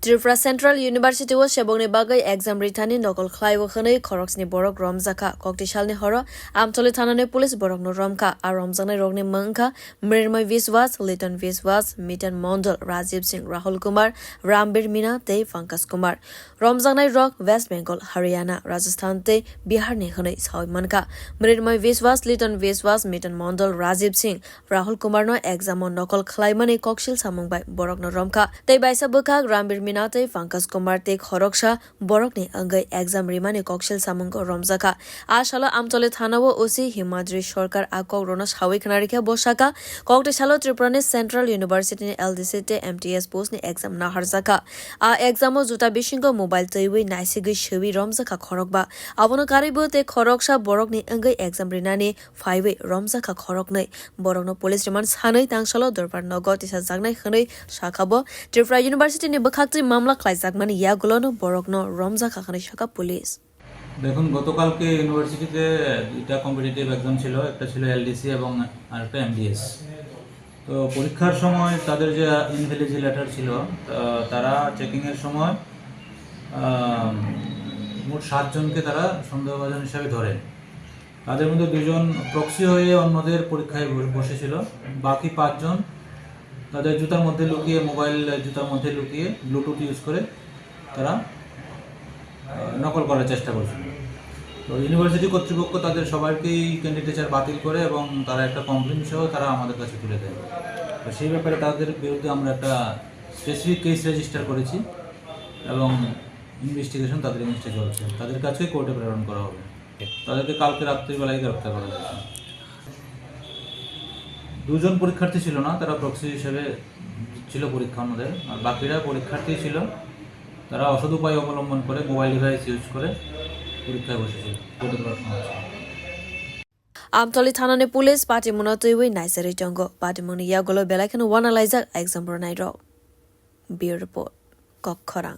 Tripura University was sebokni bagai exam ritani nokol khlaibo khonei khorok ni borok romjakha koktisalni horo amtoli thanani police borok no romkha ar romjanai rokni mangkha mrirmai viswas liton viswas mitan mondol Rajiv Singh Rahul Kumar Rambir Mina tei Pankaj Kumar romjanai rok West Bengal Haryana Rajasthan tei Bihar ni khonei sawi mankha mrirmai viswas liton viswas mitan mondol Rajiv Singh Rahul Kumar no exam on nokol khlaimani koksil samungbai borok no romkha tei baisa bukha Rambir Mina tei Pankaj Kumar tei khorok sa borok ni angai exam rima ni koksil samungko romjakha ashala amtole thanao osi himadri sarkar akok rona sawi khnarikha bosaka kokte salo Tripura ni Central University ni LDC te MTS post ni exam na harjaka a exam o juta bisingko mobile teiwi naisigi shewi romjakha khorok ba abono karibo te khorok sa borok ni angai exam rina ni phaiwe romjakha khorok nei borok no police remand sanai tangsalo dorpar nogot isa jagnai khnai sakhabo Tripura University ni bkhakti মামলা খাইজাক মানে ইয়াগুলো বরক ন রমজাখা খানে শাখা police দেখুন গতকালকে ইউনিভার্সিটিতে দুইটা competitive exam ছিল একটা ছিল এলডিসি এবং আরেকটা এমডিএস তো পরীক্ষার সময় তাদের যে ইনভ্যালিডিটি ছিল তারা চেকিং এর সময় মোট 7 জনকে তারা সন্দেহভাজন হিসেবে ধরেন তাদের মধ্যে দুজন প্রক্সি হয়ে অন্যদের পরীক্ষায় বসেছিল বাকি 5 জন তাদের জুতার মধ্যে লুকিয়ে মোবাইল জুতার মধ্যে লুকিয়ে ব্লুটুথ ইউজ করে তারা নকল করার চেষ্টা করছিল তো ইউনিভার্সিটি কর্তৃপক্ষ তাদের সবাইকেই ক্যান্ডিডেচার বাতিল করে এবং তারা একটা কমপ্লেন সহ তারা আমাদের কাছে তুলে দেয় তো সেই ব্যাপারে তাদের বিরুদ্ধে আমরা একটা স্পেসিফিক কেস রেজিস্টার করেছি এবং ইনভেস্টিগেশন তাদের এগেইনস্টে চলছে তাদের কাছে কোর্টে প্রেরণ করা হবে তাদেরকে কালকে রাত্রিবেলায় গ্রেপ্তার করা হয়েছে দুজন পরীক্ষার্থী ছিল না তারা প্রক্সি হিসেবে ছিল পরীক্ষা অন্যদের আর বাকিরা পরীক্ষার্থী ছিল তারা অসৎ উপায় অবলম্বন করে মোবাইল ডিভাইস ইউজ করে পরীক্ষায় বসেছিল আমতলি থানানে পুলিশ পার্টি মনতইবই নাইসারি টঙ্গ পার্টি মনিয়া গলো বেলাখানে ওয়ানালাইজার এক্সাম রনাই র বিউরো রিপোর্ট কক্ষরাং